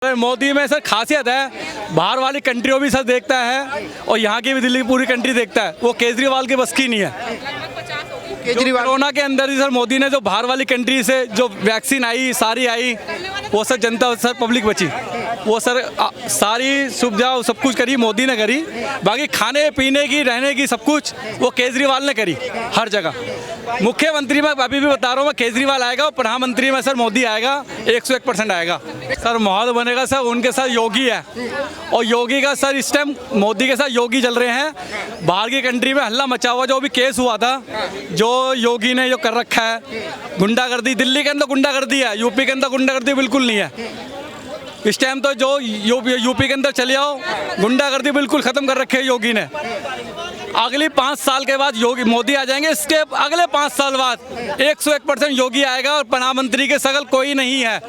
मोदी में सर खासियत है, बाहर वाली कंट्रियों भी सर देखता है और यहाँ की भी, दिल्ली की पूरी कंट्री देखता है। वो केजरीवाल के बस की नहीं है। केजरीवाल कोरोना के अंदर ही सर मोदी ने जो बाहर वाली कंट्री से जो वैक्सीन आई सारी आई, वो सर जनता सर पब्लिक बची। वो सर सारी सुविधा सब कुछ करी मोदी ने करी। बाकी खाने पीने की रहने की सब कुछ वो केजरीवाल ने करी हर जगह। मुख्यमंत्री में अभी भी बता रहा हूँ मैं, केजरीवाल आएगा और प्रधानमंत्री में सर मोदी आएगा, 101% आएगा। सर माहौल बनेगा सर, उनके साथ योगी है और योगी का सर इस टाइम मोदी के साथ योगी चल रहे हैं। बाहर की कंट्री में हल्ला मचा हुआ, जो भी केस हुआ था, जो योगी ने जो कर रखा है गुंडागर्दी, दिल्ली के अंदर गुंडागर्दी है, यूपी के अंदर गुंडागर्दी बिल्कुल नहीं है। इस टाइम तो जो यूपी के अंदर चले आओ, गुंडागर्दी बिल्कुल खत्म कर रखे है योगी ने। अगली 5 साल के बाद योगी मोदी आ जाएंगे, इसके अगले 5 साल बाद 101% योगी आएगा और प्रधानमंत्री के शकल कोई नहीं है,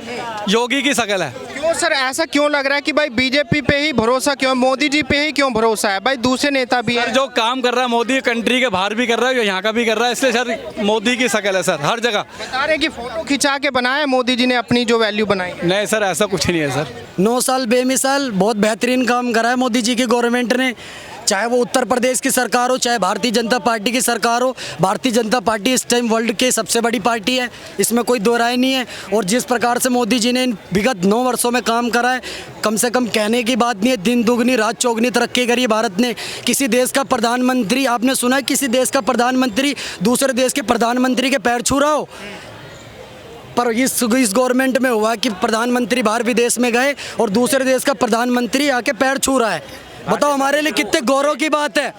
योगी की शकल है। क्यों सर ऐसा क्यों लग रहा है कि भाई बीजेपी पे ही भरोसा क्यों, मोदी जी पे ही क्यों भरोसा है? भाई दूसरे नेता भी है। जो काम कर रहा है मोदी कंट्री के बाहर भी कर रहा है, यहाँ का भी कर रहा है, इसलिए सर मोदी की शकल है सर हर जगह। बता रहे कि फोटो खिंचा के बनाया मोदी जी ने अपनी जो वैल्यू बनाई। नहीं सर, ऐसा कुछ नहीं है सर। 9 साल बेमिसाल बहुत बेहतरीन काम करा है मोदी जी की गवर्नमेंट ने। चाहे वो उत्तर प्रदेश की सरकार हो, चाहे भारतीय जनता पार्टी की सरकार हो। भारतीय जनता पार्टी इस टाइम वर्ल्ड की सबसे बड़ी पार्टी है, इसमें कोई दो राय नहीं है। और जिस प्रकार से मोदी जी ने विगत 9 वर्षों में काम करा है, कम से कम कहने की बात नहीं है, दिन दुगनी रात चौगनी तरक्की करी है भारत ने। किसी देश का प्रधानमंत्री, आपने सुना है किसी देश का प्रधानमंत्री दूसरे देश के प्रधानमंत्री के पैर छू रहा हो? पर इस गवर्नमेंट में हुआ कि प्रधानमंत्री बाहर विदेश में गए और दूसरे देश का प्रधानमंत्री आके पैर छू रहा है। बताओ हमारे लिए कितने गौरव की बात है,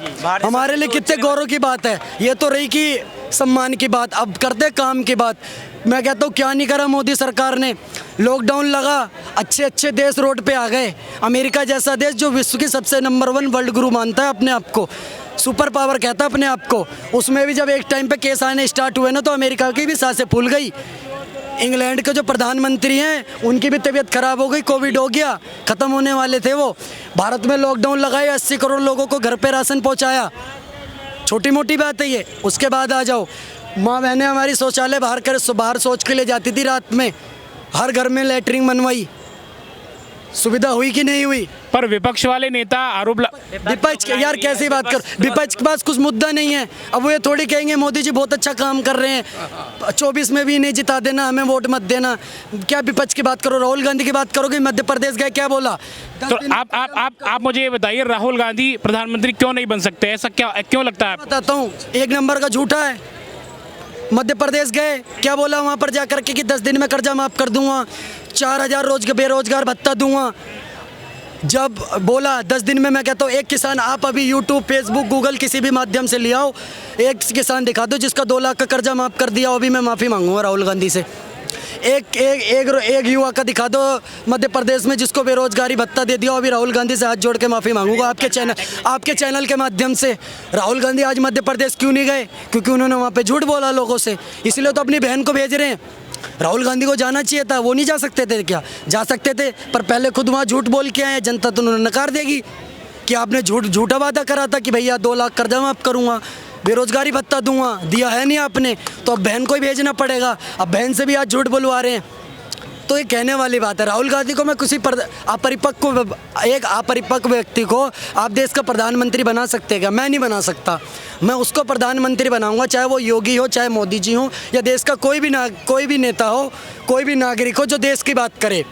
हमारे लिए कितने गौरव की बात है। ये तो रही कि सम्मान की बात, अब करते काम की बात। मैं कहता हूँ क्या नहीं करा मोदी सरकार ने। लॉकडाउन लगा, अच्छे अच्छे देश रोड पे आ गए। अमेरिका जैसा देश जो विश्व की सबसे नंबर 1 वर्ल्ड गुरु मानता है अपने आप को, सुपर पावर कहता है अपने आप को, उसमें भी जब एक टाइम पे केस आने स्टार्ट हुए ना, तो अमेरिका की भी सांसें फूल गई। इंग्लैंड के जो प्रधानमंत्री हैं उनकी भी तबीयत खराब हो गई, कोविड हो गया, ख़त्म होने वाले थे वो। भारत में लॉकडाउन लगाए, 80 करोड़ लोगों को घर पे राशन पहुंचाया। छोटी मोटी बात है ये। उसके बाद आ जाओ, माँ बहनें हमारी शौचालय बाहर शौच के लिए जाती थी रात में, हर घर में लैटरिन बनवाई। सुविधा हुई कि नहीं हुई? पर विपक्ष वाले नेता आरोप विपक्ष यार कैसी बात कर, विपक्ष के पास कुछ मुद्दा नहीं है। अब वो ये थोड़ी कहेंगे मोदी जी बहुत अच्छा काम कर रहे हैं, 24 में भी नहीं जिता देना, हमें वोट मत देना। क्या विपक्ष की बात करो? राहुल गांधी की बात करोगे? मध्य प्रदेश गए, क्या बोला? तो आप मुझे ये बताइए, राहुल गांधी प्रधानमंत्री क्यों नहीं बन सकते? ऐसा क्यों लगता है? बताता हूँ, 1 नंबर का झूठा है। मध्य प्रदेश गए, क्या बोला वहाँ पर जाकर के कि 10 दिन में कर्जा माफ़ कर दूंगा, 4000 बेरोजगार भत्ता दूंगा। जब बोला 10 दिन में, मैं कहता हूँ एक किसान, आप अभी यूट्यूब, फेसबुक, गूगल किसी भी माध्यम से ले आओ, एक किसान दिखा दो जिसका 2 लाख का कर्जा माफ़ कर दिया, अभी मैं माफ़ी मांगूंगा राहुल गांधी से। एक युवा का दिखा दो मध्य प्रदेश में जिसको बेरोजगारी भत्ता दे दिया, अभी राहुल गांधी से हाथ जोड़ के माफ़ी मांगूंगा आपके चैनल के माध्यम से। राहुल गांधी आज मध्य प्रदेश क्यों नहीं गए? क्योंकि उन्होंने वहाँ पे झूठ बोला लोगों से, इसलिए तो अपनी बहन को भेज रहे हैं। राहुल गांधी को जाना चाहिए था, वो नहीं जा सकते थे क्या? जा सकते थे, पर पहले खुद वहाँ झूठ बोल के आए, जनता तो उन्होंने नकार देगी कि आपने झूठा वादा करा था कि भैया 2 लाख कर्जा माफ़ करूँगा, बेरोजगारी भत्ता दूंगा, दिया है नहीं आपने, तो अब बहन को ही भेजना पड़ेगा। अब बहन से भी आज झूठ बुलवा रहे हैं, तो ये कहने वाली बात है। राहुल गांधी को मैं किसी अपरिपक्व व्यक्ति को आप देश का प्रधानमंत्री बना सकते हैं क्या? मैं नहीं बना सकता। मैं उसको प्रधानमंत्री बनाऊंगा, चाहे वो योगी हो, चाहे मोदी जी हो, या देश का कोई भी नेता हो, कोई भी नागरिक हो जो देश की बात करे,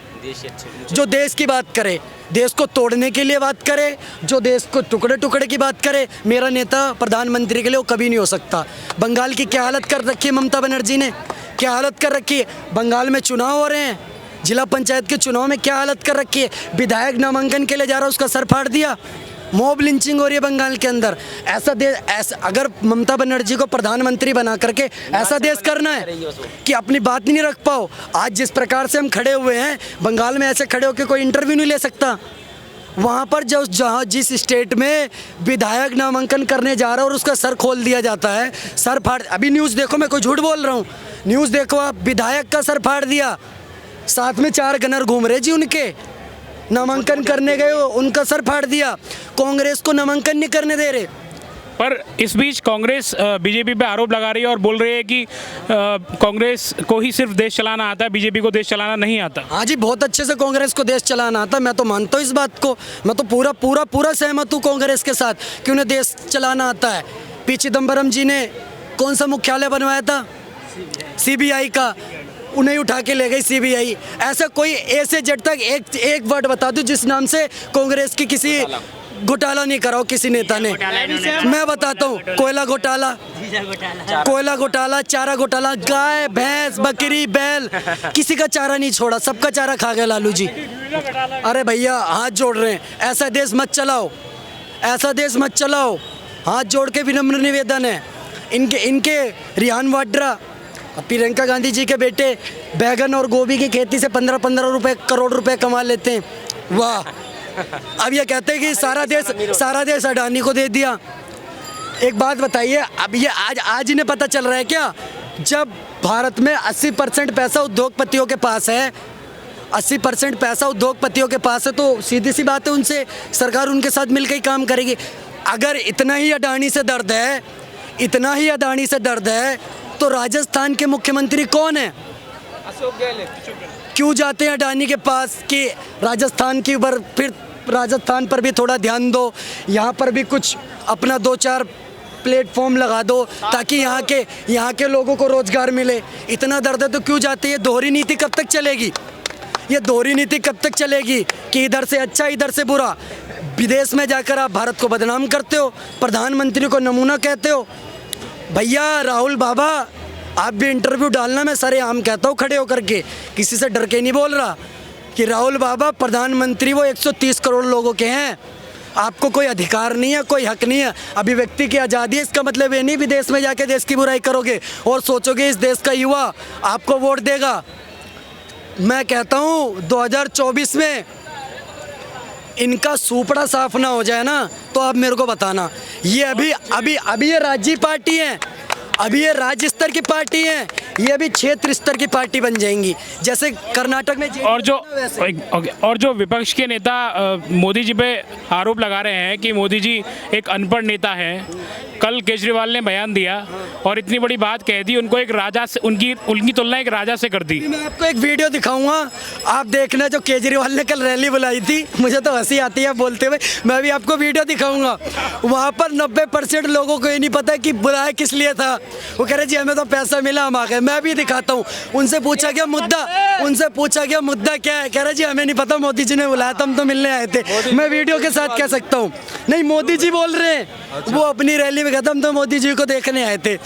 जो देश की बात करे, देश को तोड़ने के लिए बात करे, जो देश को टुकड़े टुकड़े की बात करे, मेरा नेता प्रधानमंत्री के लिए वो कभी नहीं हो सकता। बंगाल की क्या हालत कर रखी है ममता बनर्जी ने, क्या हालत कर रखी है? बंगाल में चुनाव हो रहे हैं, जिला पंचायत के चुनाव में क्या हालत कर रखी है? विधायक नामांकन के लिए जा रहा है, उसका सर फाड़ दिया। मॉब लिंचिंग हो रही है बंगाल के अंदर। ऐसा अगर ममता बनर्जी को प्रधानमंत्री बना करके ऐसा देश करना है कि अपनी बात नहीं रख पाओ, आज जिस प्रकार से हम खड़े हुए हैं बंगाल में, ऐसे खड़े होकर कोई इंटरव्यू नहीं ले सकता। वहाँ पर जिस स्टेट में विधायक नामांकन करने जा रहा है और उसका सर खोल दिया जाता है, सर फाड़। अभी न्यूज़ देखो, मैं कोई झूठ बोल रहा हूँ, न्यूज़ देखो आप, विधायक का सर फाड़ दिया, साथ में 4 गनर घूम रहे जी, उनके नामांकन करने गए, उनका सर फाड़ दिया। कांग्रेस को नामांकन नहीं करने दे रहे। पर इस बीच कांग्रेस बीजेपी पे आरोप लगा रही है और बोल रही है कि कांग्रेस को ही सिर्फ देश चलाना आता है, बीजेपी को देश चलाना नहीं आता। हाँ जी, बहुत अच्छे से कांग्रेस को देश चलाना आता है। मैं तो मानता हूँ इस बात को, मैं तो पूरा पूरा पूरा सहमत हूँ कांग्रेस के साथ कि उन्हें देश चलाना आता है। पी चिदम्बरम जी ने कौन सा मुख्यालय बनवाया था? सीबीआई का, उन्हें उठा के ले गई सीबीआई। ऐसा कोई ए से जेड तक एक वर्ड बता दो जिस नाम से कांग्रेस की किसी घोटाला नहीं कराओ किसी नेता ने। मैं बताता हूँ, कोयला घोटाला, चारा घोटाला, गाय भैंस बकरी बैल, किसी का चारा नहीं छोड़ा, सबका चारा खा गए लालू जी। अरे भैया हाथ जोड़ रहे हैं, ऐसा देश मत चलाओ, ऐसा देश मत चलाओ। हाथ जोड़ के विनम्र निवेदन है। इनके रिहान वाड्रा, प्रियंका गांधी जी के बेटे बैगन और गोभी की खेती से 15-15 करोड़ रुपए कमा लेते हैं। वाह। अब ये कहते हैं कि सारा देश अडानी को दे दिया। एक बात बताइए, अब ये आज इन्हें पता चल रहा है क्या? जब भारत में 80% पैसा उद्योगपतियों के पास है, 80% पैसा उद्योगपतियों के पास है, तो सीधी सी बात है उनसे सरकार उनके साथ मिलकर ही काम करेगी। अगर इतना ही अडानी से दर्द है, इतना ही अडानी से दर्द है, तो राजस्थान के मुख्यमंत्री कौन है? क्यों जाते हैं अडानी के पास कि राजस्थान की ऊपर, फिर राजस्थान पर भी थोड़ा ध्यान दो, यहाँ पर भी कुछ अपना 2-4 प्लेटफॉर्म लगा दो ताकि यहाँ के लोगों को रोजगार मिले। इतना दर्द है तो क्यों जाते हैं? ये दोहरी नीति कब तक चलेगी? ये दोहरी नीति कब तक चलेगी कि इधर से अच्छा इधर से बुरा? विदेश में जाकर आप भारत को बदनाम करते हो, प्रधानमंत्री को नमूना कहते हो। भैया राहुल बाबा, आप भी इंटरव्यू डालना, मैं सरेआम कहता हूँ खड़े होकर के, किसी से डर के नहीं बोल रहा कि राहुल बाबा प्रधानमंत्री वो 130 करोड़ लोगों के हैं, आपको कोई अधिकार नहीं है, कोई हक नहीं है। अभिव्यक्ति की आज़ादी है, इसका मतलब ये नहीं विदेश में जाके देश की बुराई करोगे और सोचोगे इस देश का युवा आपको वोट देगा। मैं कहता हूँ 2024 में इनका सूपड़ा साफ ना हो जाए ना, तो आप मेरे को बताना। ये अभी ये राज्य पार्टी है, अभी ये राज्य स्तर की पार्टी है, ये अभी क्षेत्र स्तर की पार्टी बन जाएंगी, जैसे कर्नाटक में। और जो विपक्ष के नेता मोदी जी पे आरोप लगा रहे हैं कि मोदी जी एक अनपढ़ नेता है। कल केजरीवाल ने बयान दिया और इतनी बड़ी बात कह दी, उनको एक राजा से, उनकी तुलना एक राजा से कर दी। मैं आपको एक वीडियो दिखाऊंगा, आप देखना, जो केजरीवाल ने कल रैली बुलाई थी। मुझे तो हंसी आती है बोलते हुए, मैं भी आपको वीडियो दिखाऊंगा। वहाँ पर 90% लोगों को ये नहीं पता कि बुलाया किस लिए था। वो कह रहे जी हमें तो पैसा मिला, हम आ गए। मैं भी दिखाता हूँ। उनसे पूछा गया मुद्दा क्या है, कह रहे जी हमें नहीं पता, मोदी जी ने बुलाया था, हम तो मिलने आए थे। मैं वीडियो के साथ कह सकता हूँ। नहीं, मोदी जी बोल रहे हैं, वो अपनी रैली में कहता हम तो मोदी जी को देखने आए थे।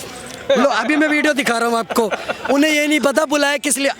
लो अभी मैं वीडियो दिखा रहा हूँ आपको। उन्हें ये नहीं पता बुलाया किस लिए।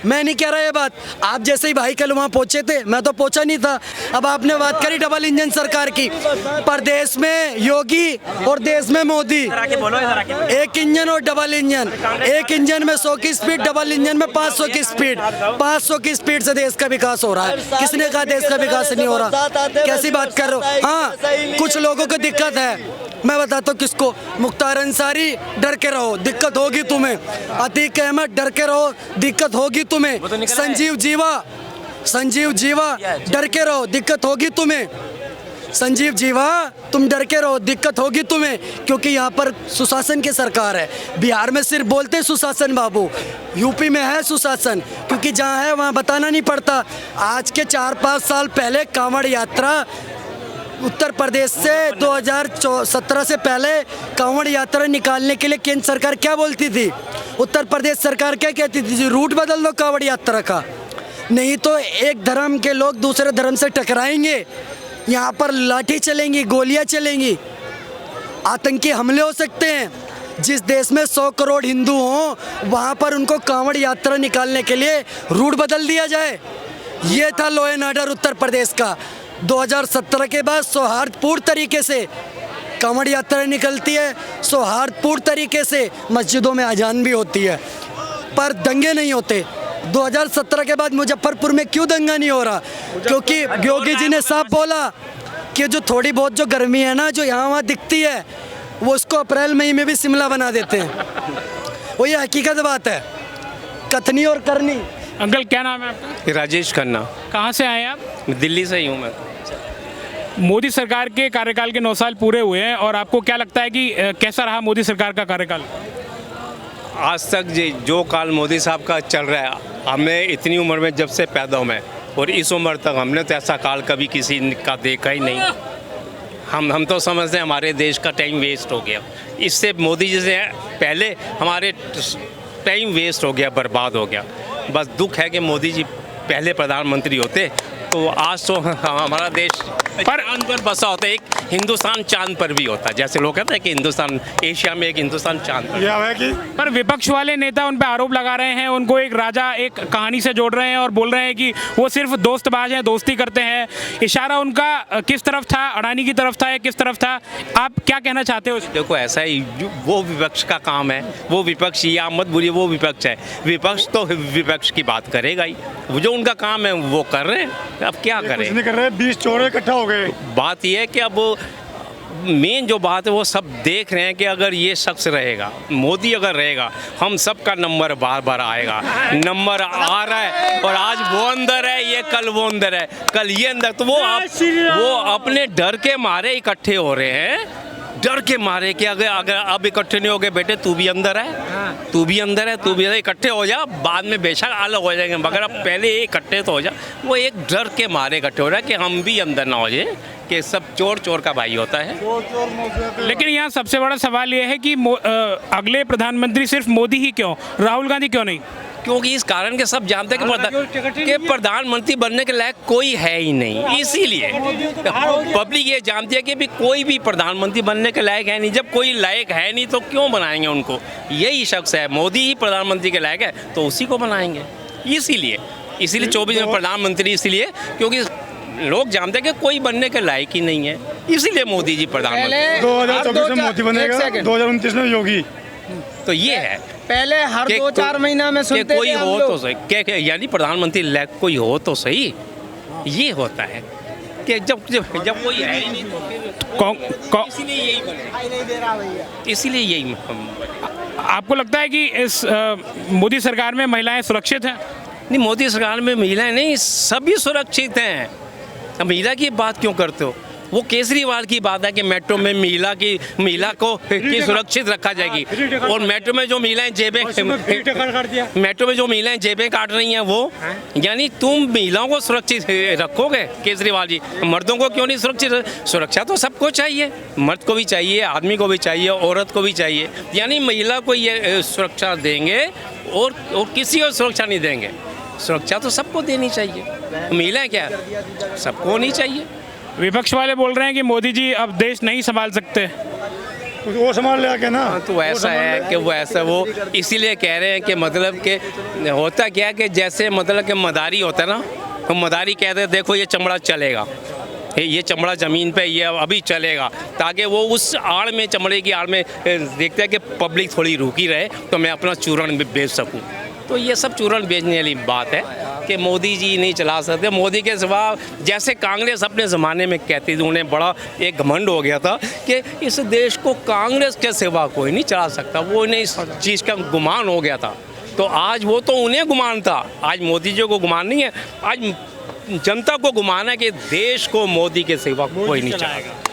मैं नहीं कह रहा ये बात, आप जैसे ही भाई कल वहाँ पहुँचे थे, मैं तो पहुँचा नहीं था। अब आपने बात करी डबल इंजन सरकार की, प्रदेश में योगी और देश में मोदी। एक इंजन और डबल इंजन, एक इंजन में 100 की स्पीड, डबल इंजन में 500 की स्पीड। 500 की स्पीड से देश का विकास हो रहा है। किसने कहा देश का विकास नहीं हो रहा? कैसी बात कर रहे हो? हाँ, कुछ लोगों को दिक्कत है, मैं बताता हूँ किसको। मुख्तार अंसारी, डर के रहो दिक्कत होगी तुम्हें। अतीक अहमद, डर के रहो दिक्कत होगी तुम्हें। संजीव जीवा, डर के रहो दिक्कत होगी तुम्हें। संजीव जीवा, तुम डर के रहो दिक्कत होगी तुम्हें, क्योंकि यहाँ पर सुशासन की सरकार है। बिहार में सिर्फ बोलते सुशासन बाबू, यूपी में है सुशासन, क्योंकि जहाँ है वहाँ बताना नहीं पड़ता। आज के 4-5 साल पहले कांवड़ यात्रा उत्तर प्रदेश से 2017 से पहले कांवड़ यात्रा निकालने के लिए केंद्र सरकार क्या बोलती थी? उत्तर प्रदेश सरकार क्या कहती थी? रूट बदल दो कांवड़ यात्रा का, नहीं तो एक धर्म के लोग दूसरे धर्म से टकराएंगे, यहाँ पर लाठी चलेंगी, गोलियां चलेंगी, आतंकी हमले हो सकते हैं। जिस देश में 100 करोड़ हिंदू हों, वहाँ पर उनको कांवड़ यात्रा निकालने के लिए रूट बदल दिया जाए। ये था law and order Uttar Pradesh का। 2017 के बाद सौहार्दपूर्ण तरीके से कांवड़ यात्रा निकलती है, सौहार्दपूर्ण तरीके से मस्जिदों में अजान भी होती है, पर दंगे नहीं होते। 2017 के बाद मुजफ्फरपुर में क्यों दंगा नहीं हो रहा? क्योंकि योगी जी ने साफ बोला कि जो थोड़ी बहुत जो गर्मी है ना, जो यहाँ वहाँ दिखती है, वो उसको अप्रैल मई में भी शिमला बना देते हैं। वो ये हकीकत बात है, कथनी और करनी। अंकल क्या नाम है आपका? राजेश खन्ना। कहाँ से आए आप? दिल्ली से ही हूँ मैं। मोदी सरकार के कार्यकाल के 9 साल पूरे हुए हैं और आपको क्या लगता है कि कैसा रहा मोदी सरकार का कार्यकाल? आज तक जो काल मोदी साहब का चल रहा है, हमने इतनी उम्र में जब से पैदा हुए और इस उम्र तक हमने तो ऐसा काल कभी किसी का देखा ही नहीं। हम तो समझते हैं हमारे देश का टाइम वेस्ट हो गया। इससे मोदी जी से पहले हमारे टाइम वेस्ट हो गया, बर्बाद हो गया। बस दुख है कि मोदी जी पहले प्रधानमंत्री होते तो आज तो हमारा देश चांद पर बसा होता है। एक हिंदुस्तान चांद पर भी होता है, जैसे लोग कहते हैं कि हिंदुस्तान एशिया में, एक हिंदुस्तान चांद पर। पर विपक्ष वाले नेता उन पर आरोप लगा रहे हैं, उनको एक राजा एक कहानी से जोड़ रहे हैं और बोल रहे हैं कि वो सिर्फ दोस्तबाज हैं, दोस्ती करते हैं। इशारा उनका किस तरफ था? अडानी की तरफ था या किस तरफ था? आप क्या कहना चाहते हो? देखो ऐसा ही वो विपक्ष का काम है, वो विपक्ष, ये आप मत बोलिए वो विपक्ष है। विपक्ष तो विपक्ष की बात करेगा ही, जो उनका काम है वो कर रहे हैं। अब क्या करें? नहीं कर रहे, 20 चोर इकट्ठा हो गए। बात ये है कि अब मेन जो बात है वो सब देख रहे हैं कि अगर ये शख्स रहेगा, मोदी अगर रहेगा, हम सब का नंबर बार बार आएगा। नंबर आ रहा है और आज वो अंदर है, ये कल वो अंदर है, कल ये अंदर। तो वो अपने डर के मारे इकट्ठे हो रहे हैं, डर के मारे कि अगर अब इकट्ठे नहीं हो गए बेटे, तू भी अंदर है, तू भी अंदर है, तू भी इकट्ठे हो जा, बाद में बेशक अलग हो जाएंगे, मगर अब पहले इकट्ठे तो हो जा। वो एक डर के मारे इकट्ठे हो रहा है कि हम भी अंदर ना हो जाए, कि सब चोर चोर का भाई होता है। लेकिन यहाँ सबसे बड़ा सवाल ये है कि अगले प्रधानमंत्री सिर्फ मोदी ही क्यों, राहुल गांधी क्यों नहीं? क्योंकि इस कारण के सब जानते हैं कि प्रधानमंत्री बनने के लायक कोई है ही नहीं। इसीलिए पब्लिक ये जानती है कि भी कोई भी प्रधानमंत्री बनने के लायक है नहीं। जब कोई लायक है नहीं तो क्यों बनाएंगे उनको? यही शख्स है, मोदी ही प्रधानमंत्री के लायक है तो उसी को बनाएंगे। इसीलिए 24 में प्रधानमंत्री, इसलिए क्योंकि लोग जानते हैं कि कोई बनने के लायक ही नहीं है, इसीलिए मोदी जी प्रधानमंत्री। 2024 में मोदी बनेगा, 2029 में योगी। तो ये है पहले हर 2-4 महीना में सुनते कोई थे हम हो लोग। तो सही, क्या यानी प्रधानमंत्री लायक कोई हो तो सही। ये होता है कि जब कोई है ही नहीं तो इसीलिए यही बने, इसीलिए यही। आपको लगता है कि इस मोदी सरकार में महिलाएं सुरक्षित हैं? नहीं, मोदी सरकार में महिलाएं नहीं, सभी सुरक्षित हैं। अब महिला की बात क्यों करते हो? वो केजरीवाल की बात है कि मेट्रो में महिला को सुरक्षित रखा जाएगी, और मेट्रो में जो महिलाएं जेबें काट रही हैं वो, यानी तुम महिलाओं को सुरक्षित रखोगे केजरीवाल जी, मर्दों को क्यों नहीं सुरक्षित? सुरक्षा तो सबको चाहिए, मर्द को भी चाहिए, आदमी को भी चाहिए, औरत को भी चाहिए। यानी महिला को ये सुरक्षा देंगे और किसी को सुरक्षा नहीं देंगे। सुरक्षा तो सबको देनी चाहिए, महिलाएं क्या सबको होनी चाहिए। विपक्ष वाले बोल रहे हैं कि मोदी जी अब देश नहीं संभाल सकते। वो संभाल ले आके ना। तो ऐसा है कि वो इसीलिए कह रहे हैं कि मतलब कि होता क्या है कि जैसे मतलब कि मदारी होता है ना, तो मदारी कहते हैं देखो ये चमड़ा चलेगा, ये चमड़ा ज़मीन पे ये अभी चलेगा, ताकि वो उस आड़ में, चमड़े की आड़ में देखते हैं कि पब्लिक थोड़ी रुकी रहे तो मैं अपना चूरण बेच सकूँ। तो ये सब चूरण बेचने वाली बात है कि मोदी जी नहीं चला सकते। मोदी के सिवा, जैसे कांग्रेस अपने ज़माने में कहती थी, उन्हें बड़ा एक घमंड हो गया था कि इस देश को कांग्रेस के सिवा कोई नहीं चला सकता, वो उन्हें इस चीज़ का गुमान हो गया था। तो आज वो तो उन्हें गुमान था, आज मोदी जी को गुमान नहीं है, आज जनता को गुमान है कि देश को मोदी के सिवा कोई नहीं चलाएगा।